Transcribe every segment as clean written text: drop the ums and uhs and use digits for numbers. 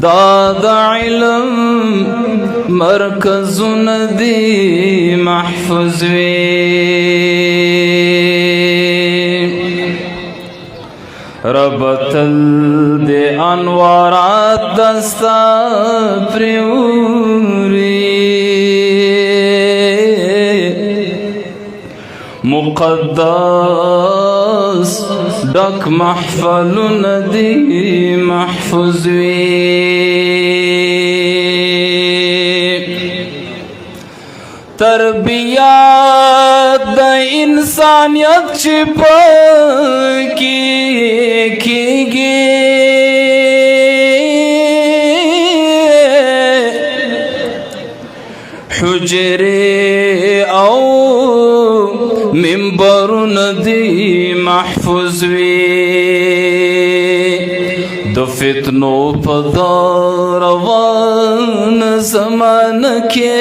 دا د علم مرکزونه دي محفوظ وي رب تل د انوارات دستا پریوري مقدس ډک محفلونه دي محفوظ وي تربیات د انسانیت چې پکې کېږي حجرې او منبرونه دي محفوظ وي د فتنو په روان زمانه کې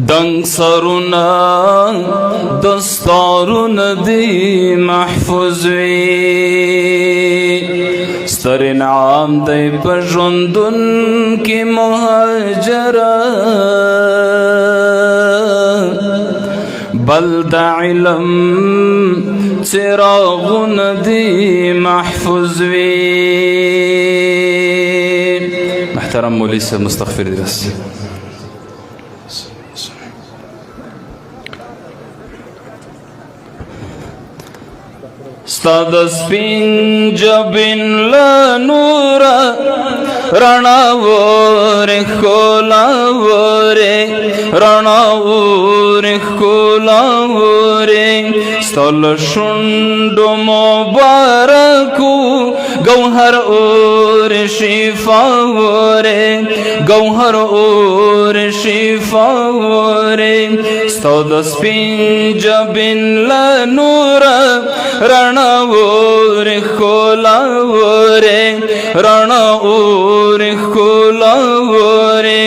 دنګ سرونه دستارونه دي محفوظ وي ستر انعام دی په ژوندون کې مهاجره بل د علم څراغونه دي محفوظ وي محترم مولوي صاحب مستغفر دي بس ستا د سپین جبین له نوره رڼا وره ښکلا وره رڼا وره ښکلا وره ستا له شونډو مبارکو گوهر اور شفا وره گوهر اور شفا وره ستا د سپین جبین له نوره رڼا اور ښکلا وره رڼا اور ښکلا وره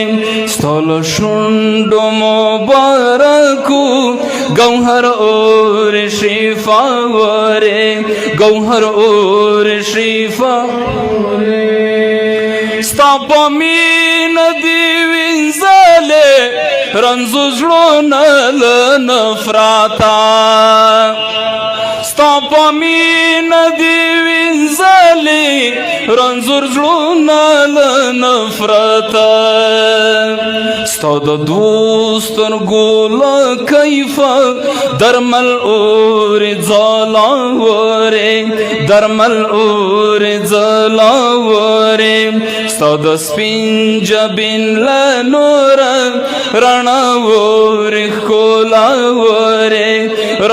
ستا له شونډو مبارکو گوهر اور شفا وره گوهر اور شفا وره ستا په مینه دي وینځلې رنځو زړونه له نفرته ستا په مینه دي وینځلې رنځور زړونه له نفرته ستا د دوو سترګو له کیفه درمل اور ځلا وره درمل اور ځلا وره ستا د سپین جبین له نوره رڼا اور ښکلا وره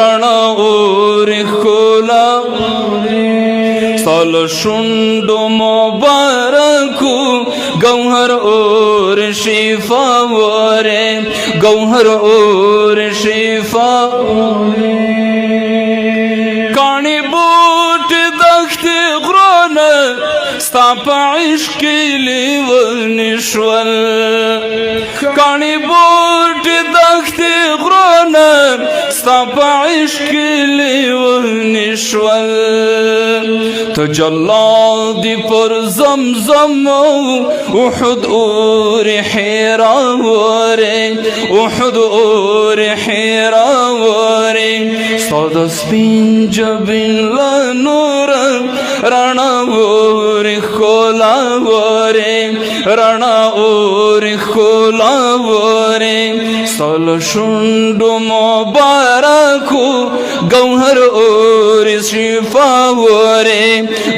رڼا اور ښکلا ستا له شونډو مبارکو گوهر اور شفا وره گوهر اور شفا کاڼي بوټي دښتې غرونه ستا په عشق کې لیوني شول کاڼي بوټي دښتې غرونه ستا په عشق کې لیوني شول تجلادی پر زمزم احد اور حیرا وره احد اور حیرا وره ستا د سپین جبین له نوره رڼا اور ښکلا وره رڼا اور ښکلا وره ستا له شونډو مبارکو گوهر اور شفا وره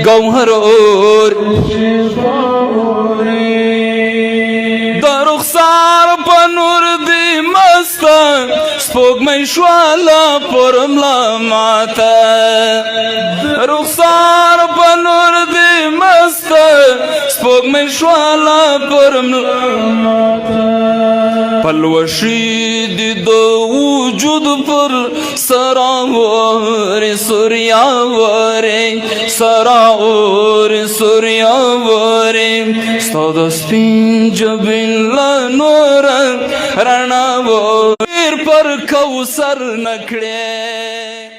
گوهر اور شفا وره د رخسار په نور دی مسته سپوږمۍ شواله پر ملا ماته رخسار په نور دی مسته سپوږمۍ شواله پر ملا ماته پلوشی دی د وجود پر سرا اور سوریا وره سرا اور سوریا وره ستا د سپین جبین له نوره رڼا وره پر کوثر نکړې